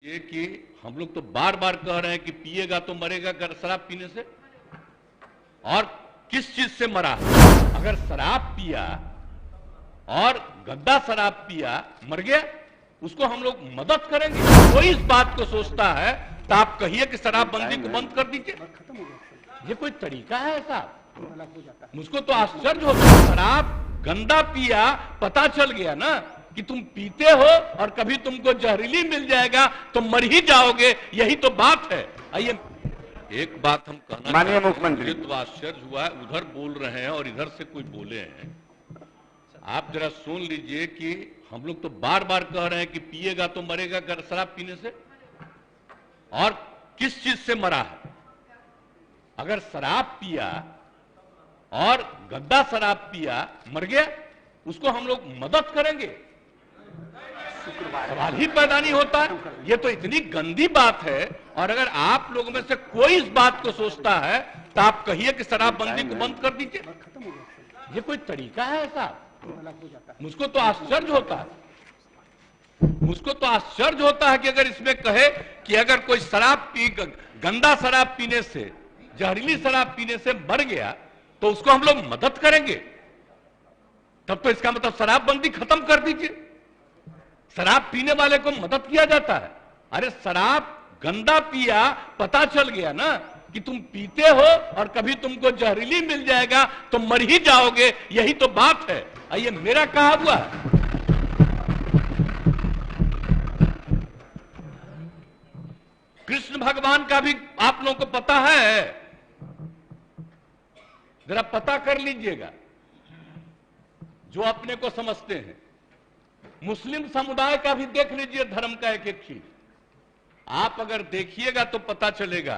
ये कि हम लोग तो बार बार कह रहे हैं कि पिएगा तो मरेगा अगर शराब पीने से। और किस चीज से मरा? अगर शराब पिया और गंदा शराब पिया मर गया, उसको हम लोग मदद करेंगे? कोई इस बात को सोचता है तो आप कहिए कि शराबबंदी को बंद कर दीजिए। ये कोई तरीका है ऐसा? मुझको तो आश्चर्य होता है। शराब गंदा पिया, पता चल गया ना कि तुम पीते हो और कभी तुमको जहरीली मिल जाएगा तो मर ही जाओगे, यही तो बात है। आइए एक बात हम कहना, माननीय मुख्यमंत्री, तो आश्चर्य हुआ, उधर बोल रहे हैं और इधर से कोई बोले हैं। आप जरा सुन लीजिए कि हम लोग तो बार बार कह रहे हैं कि पिएगा तो मरेगा अगर शराब पीने से। और किस चीज से मरा है? अगर शराब पिया और गंदा शराब पिया मर गया, उसको हम लोग मदद करेंगे? सवाल ही पैदा नहीं होता। ये तो इतनी गंदी बात है। और अगर आप लोगों में से कोई इस बात को सोचता है तो आप कहिए कि शराबबंदी को बंद कर दीजिए। ये कोई तरीका है ऐसा? मुझको तो आश्चर्य होता है। मुझको तो आश्चर्य होता है कि अगर इसमें कहे कि अगर कोई गंदा शराब पीने से, जहरीली शराब पीने से मर गया तो उसको हम लोग मदद करेंगे, तब तो इसका मतलब शराबबंदी खत्म कर दीजिए। शराब पीने वाले को मदद किया जाता है। अरे शराब गंदा पिया, पता चल गया ना कि तुम पीते हो और कभी तुमको जहरीली मिल जाएगा तो मर ही जाओगे, यही तो बात है। आइए मेरा कहा हुआ है। कृष्ण भगवान का भी आप लोगों को पता है, जरा पता कर लीजिएगा जो अपने को समझते हैं। मुस्लिम समुदाय का भी देख लीजिए, धर्म का एक एक चीज आप अगर देखिएगा तो पता चलेगा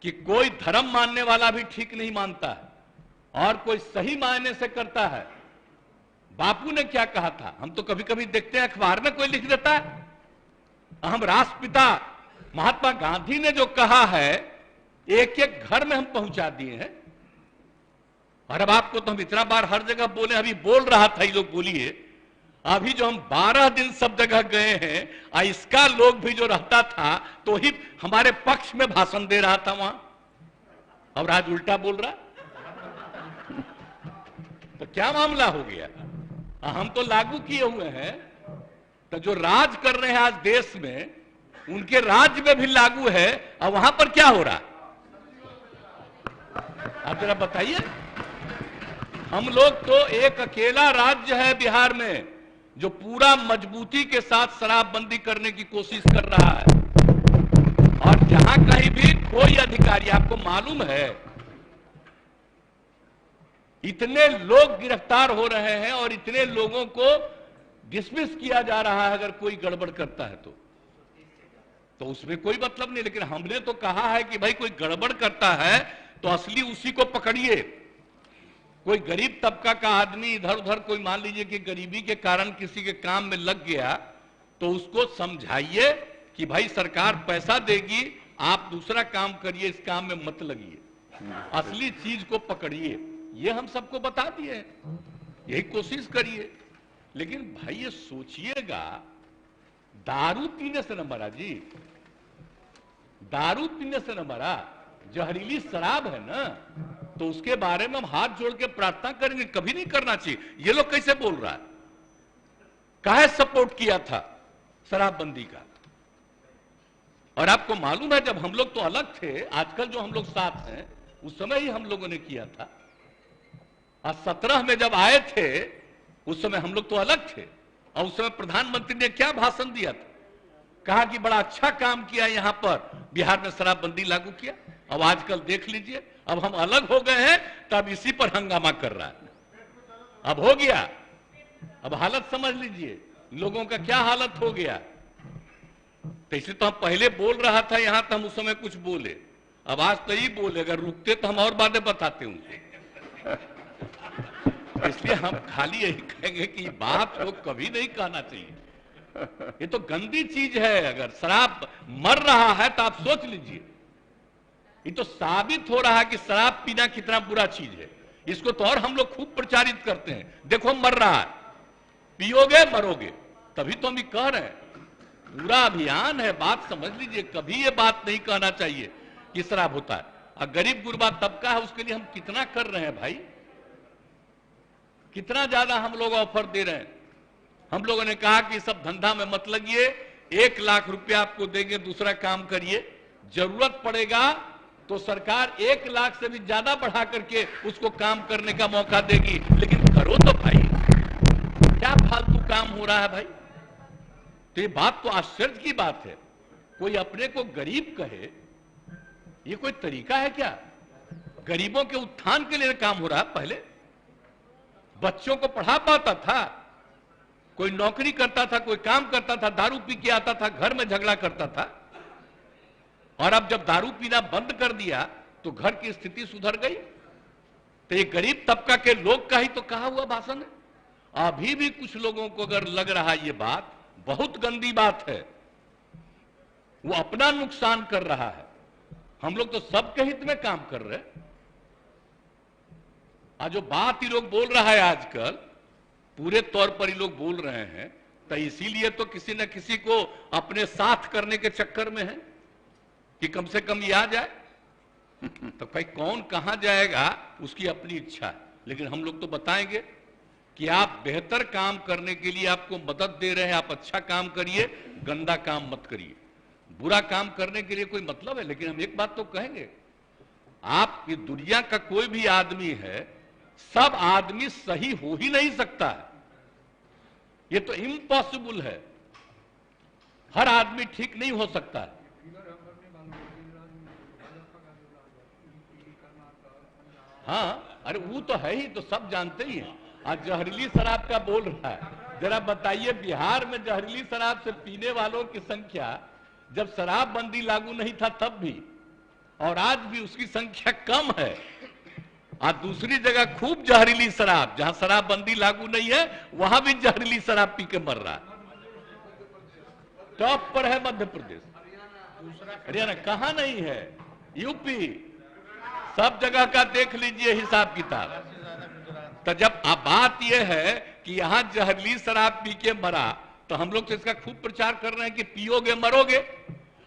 कि कोई धर्म मानने वाला भी ठीक नहीं मानता है और कोई सही मायने से करता है। बापू ने क्या कहा था, हम तो कभी कभी देखते हैं अखबार में कोई लिख देता है। हम राष्ट्रपिता महात्मा गांधी ने जो कहा है, एक एक घर में हम पहुंचा दिए हैं। और अब आपको तो हम इतना बार हर जगह बोले, अभी बोल रहा था, ये लोग बोलिए, अभी जो हम 12 दिन सब जगह गए हैं, इसका लोग भी जो रहता था तो ही हमारे पक्ष में भाषण दे रहा था वहां, और आज उल्टा बोल रहा। तो क्या मामला हो गया? हम तो लागू किए हुए हैं, तो जो राज कर रहे हैं आज देश में, उनके राज्य में भी लागू है, और वहां पर क्या हो रहा? आप जरा बताइए। हम लोग तो एक अकेला राज्य है बिहार में जो पूरा मजबूती के साथ शराबबंदी करने की कोशिश कर रहा है। और जहां कहीं भी कोई अधिकारी, आपको मालूम है इतने लोग गिरफ्तार हो रहे हैं और इतने लोगों को डिसमिस किया जा रहा है अगर कोई गड़बड़ करता है तो उसमें कोई मतलब नहीं। लेकिन हमने तो कहा है कि भाई कोई गड़बड़ करता है तो असली उसी को पकड़िए। कोई गरीब तबका का आदमी इधर उधर, कोई मान लीजिए कि गरीबी के कारण किसी के काम में लग गया, तो उसको समझाइए कि भाई सरकार पैसा देगी, आप दूसरा काम करिए, इस काम में मत लगिए, असली चीज को पकड़िए। ये हम सबको बता दिए, यही कोशिश करिए। लेकिन भाई ये सोचिएगा, दारू पीने से न मरा जी, दारू पीने से न मरा, जहरीली शराब है ना, तो उसके बारे में हम हाथ जोड़ के प्रार्थना करेंगे, कभी नहीं करना चाहिए। ये लोग कैसे बोल रहा है? काहे सपोर्ट किया था शराबबंदी का? और आपको मालूम है जब हम लोग तो अलग थे, आजकल जो हम लोग साथ हैं, उस समय ही हम लोगों ने किया था। और 17 में जब आए थे उस समय हम लोग तो अलग थे, और उस समय प्रधानमंत्री ने क्या भाषण दिया था? कहा कि बड़ा अच्छा काम किया यहां पर, बिहार में शराबबंदी लागू किया। अब आजकल देख लीजिए, अब हम अलग हो गए हैं तब इसी पर हंगामा कर रहा है। अब हो गया, अब हालत समझ लीजिए लोगों का क्या हालत हो गया। तो इसलिए तो हम पहले बोल रहा था यहां, तो हम उस समय कुछ बोले, अब आज तो ही बोले, अगर रुकते तो हम और बातें बताते उनसे। इसलिए हम खाली यही कहेंगे कि बात को कभी नहीं कहना चाहिए। ये तो गंदी चीज है। अगर शराब मर रहा है तो आप सोच लीजिए, ये तो साबित हो रहा है कि शराब पीना कितना बुरा चीज है। इसको तो और हम लोग खूब प्रचारित करते हैं, देखो मर रहा है, पियोगे मरोगे, तभी तो हम ये कह रहे हैं। पूरा अभियान है, बात समझ लीजिए। कभी ये बात नहीं कहना चाहिए कि शराब होता है। और गरीब गुरबा तबका है, उसके लिए हम कितना कर रहे हैं भाई, कितना ज्यादा हम लोग ऑफर दे रहे हैं। हम लोगों ने कहा कि सब धंधा में मत लगिए, 1 लाख रुपया आपको देंगे, दूसरा काम करिए। जरूरत पड़ेगा तो सरकार 1 लाख से भी ज्यादा बढ़ा करके उसको काम करने का मौका देगी, लेकिन करो तो भाई। क्या फालतू काम हो रहा है भाई। तो ये बात तो आश्चर्य की बात है, कोई अपने को गरीब कहे, ये कोई तरीका है क्या? गरीबों के उत्थान के लिए काम हो रहा है। पहले बच्चों को पढ़ा पाता था, कोई नौकरी करता था, कोई काम करता था, दारू पी के आता था, घर में झगड़ा करता था। और अब जब दारू पीना बंद कर दिया तो घर की स्थिति सुधर गई। तो ये गरीब तबका के लोग का ही तो कहा हुआ भाषण है। अभी भी कुछ लोगों को अगर लग रहा है ये बात बहुत गंदी बात है, वो अपना नुकसान कर रहा है। हम लोग तो सबके हित में काम कर रहे हैं। आज जो बात ही लोग बोल रहा है आजकल, पूरे तौर पर ही लोग बोल रहे हैं, तो इसीलिए तो किसी न किसी को अपने साथ करने के चक्कर में है कि कम से कम ये आ जाए। तो भाई कौन कहां जाएगा उसकी अपनी इच्छा है, लेकिन हम लोग तो बताएंगे कि आप बेहतर काम करने के लिए आपको मदद दे रहे हैं। आप अच्छा काम करिए, गंदा काम मत करिए। बुरा काम करने के लिए कोई मतलब है, लेकिन हम एक बात तो कहेंगे, आप ये दुनिया का कोई भी आदमी है, सब आदमी सही हो ही नहीं सकता है। ये तो इम्पॉसिबल है, हर आदमी ठीक नहीं हो सकता है। हाँ, अरे वो तो है ही, तो सब जानते ही हैं। आज जहरीली शराब का बोल रहा है, जरा बताइए बिहार में जहरीली शराब से पीने वालों की संख्या जब शराबबंदी लागू नहीं था तब भी, और आज भी उसकी संख्या कम है। आज दूसरी जगह खूब जहरीली शराब, जहां शराबबंदी लागू नहीं है वहां भी जहरीली शराब पी के मर रहा है। टॉप पर है मध्य प्रदेश, हरियाणा कहां नहीं है, यूपी, सब जगह का देख लीजिए हिसाब किताब। तो जब अब बात यह है कि यहां जहरीली शराब पी के मरा, तो हम लोग तो इसका खूब प्रचार कर रहे हैं कि पियोगे मरोगे।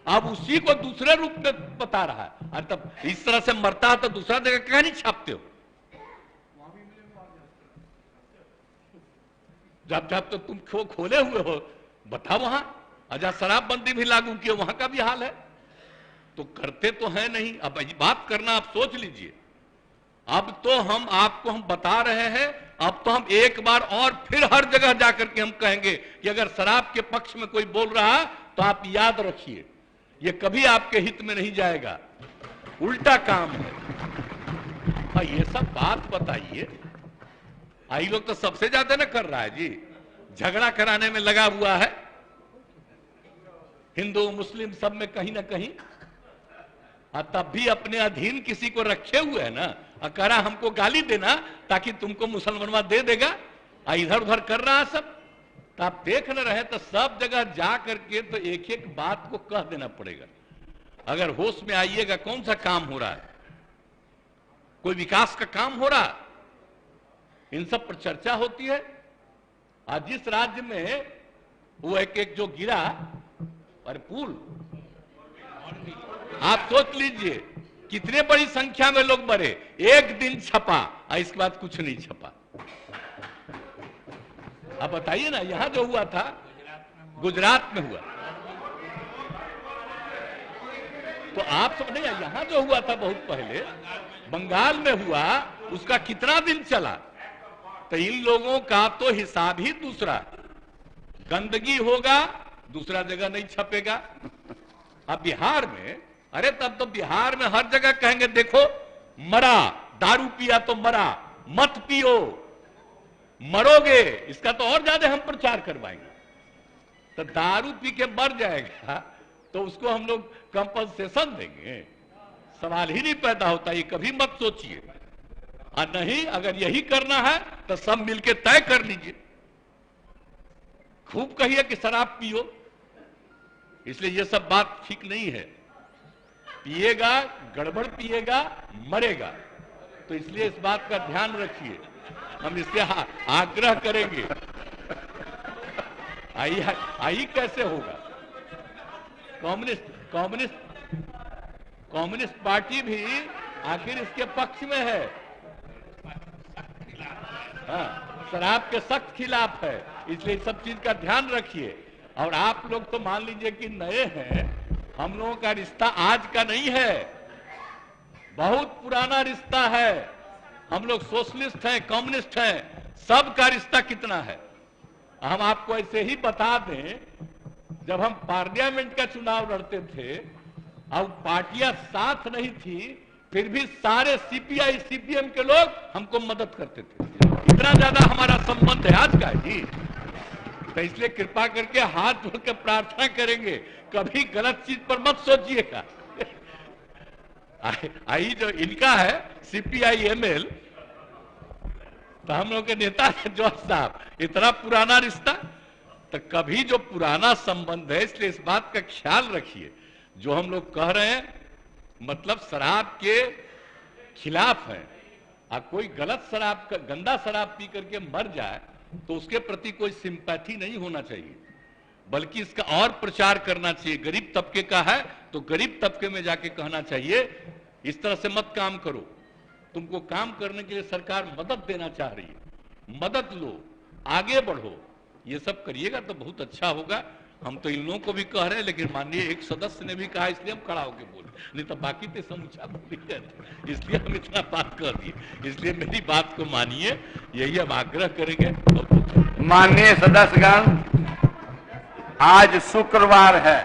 अब उसी को दूसरे रूप में बता रहा है। और तब इस तरह से मरता है तो दूसरा जगह कहां नहीं छापते हो? जब जब तो तुम खोले हुए हो, बताओ वहां। अजा शराबबंदी भी लागू किए, वहां का भी हाल है। तो करते तो है नहीं। अब बात करना आप सोच लीजिए। अब तो हम आपको हम बता रहे हैं, अब तो हम एक बार और फिर हर जगह जाकर के हम कहेंगे कि अगर शराब के पक्ष में कोई बोल रहा है तो आप याद रखिए, ये कभी आपके हित में नहीं जाएगा, उल्टा काम है। और ये सब बात बताइए, आई लोग तो सबसे ज्यादा ना कर रहा है जी, झगड़ा कराने में लगा हुआ है, हिंदू मुस्लिम सब में कहीं ना कहीं। तब भी अपने अधीन किसी को रखे हुए है ना, कह रहा हमको गाली देना ताकि तुमको मुसलमानवा दे देगा, इधर उधर कर रहा है सब। तो आप देख न रहे तो सब जगह जा करके तो एक एक बात को कह देना पड़ेगा। अगर होश में आइएगा, कौन सा काम हो रहा है, कोई विकास का काम हो रहा, इन सब पर चर्चा होती है। आज जिस राज्य में वो एक जो गिरा, अरे पुल, आप सोच लीजिए कितने बड़ी संख्या में लोग मरे, एक दिन छपा और इसके बाद कुछ नहीं छपा। आप बताइए ना, यहां जो हुआ था गुजरात में हुआ, तो आप सब नहीं, यहां जो हुआ था बहुत पहले बंगाल में हुआ, उसका कितना दिन चला। तो इन लोगों का तो हिसाब ही दूसरा, गंदगी होगा दूसरा जगह नहीं छपेगा। अब बिहार में, अरे तब तो बिहार में हर जगह कहेंगे देखो मरा, दारू पिया तो मरा, मत पियो मरोगे, इसका तो और ज्यादा हम प्रचार करवाएंगे। तो दारू पी के मर जाएगा तो उसको हम लोग कंपनसेशन देंगे, सवाल ही नहीं पैदा होता। ये कभी मत सोचिए। और नहीं, अगर यही करना है तो सब मिलके तय कर लीजिए, खूब कहिए कि शराब पियो। इसलिए ये सब बात ठीक नहीं है। पिएगा, गड़बड़ पिएगा, मरेगा। तो इसलिए इस बात का ध्यान रखिए, हम इससे आग्रह करेंगे। आई कैसे होगा? कम्युनिस्ट कम्युनिस्ट कम्युनिस्ट पार्टी भी आखिर इसके पक्ष में है। हाँ, शराब के सख्त खिलाफ है, इसलिए सब चीज का ध्यान रखिए। और आप लोग तो मान लीजिए कि नए हैं, हम लोगों का रिश्ता आज का नहीं है, बहुत पुराना रिश्ता है। हम लोग सोशलिस्ट हैं, कम्युनिस्ट हैं, सबका रिश्ता कितना है। हम आपको ऐसे ही बता दें, जब हम पार्लियामेंट का चुनाव लड़ते थे, अब पार्टियां साथ नहीं थी, फिर भी सारे सीपीआई सीपीएम के लोग हमको मदद करते थे। इतना ज्यादा हमारा संबंध है आज का जी। तो इसलिए कृपा करके हाथ जोड़ के प्रार्थना करेंगे, कभी गलत चीज पर मत सोचिएगा। आई जो इनका है सीपीआई एमएल, तो हम लोग के नेता है जॉर्ज साहब, इतना पुराना रिश्ता। तो कभी जो पुराना संबंध है, इसलिए इस बात का ख्याल रखिए। जो हम लोग कह रहे हैं मतलब शराब के खिलाफ है, और कोई गलत शराब का गंदा शराब पी करके मर जाए तो उसके प्रति कोई सिंपैथी नहीं होना चाहिए, बल्कि इसका और प्रचार करना चाहिए। गरीब तबके का है तो गरीब तबके में जाके कहना चाहिए इस तरह से मत काम करो, तुमको काम करने के लिए सरकार मदद देना चाह रही है, मदद लो, आगे बढ़ो। ये सब करिएगा तो बहुत अच्छा होगा। हम तो इन लोगों को भी कह रहे हैं, लेकिन माननीय एक सदस्य ने भी कहा, इसलिए हम खड़ा होकर बोले, नहीं तो बाकी तो समूचा बोली कहते, इसलिए हम इतना बात कर दिए। इसलिए मेरी बात को मानिए, यही हम आग्रह करेंगे। माननीय सदस्यगण, आज शुक्रवार है,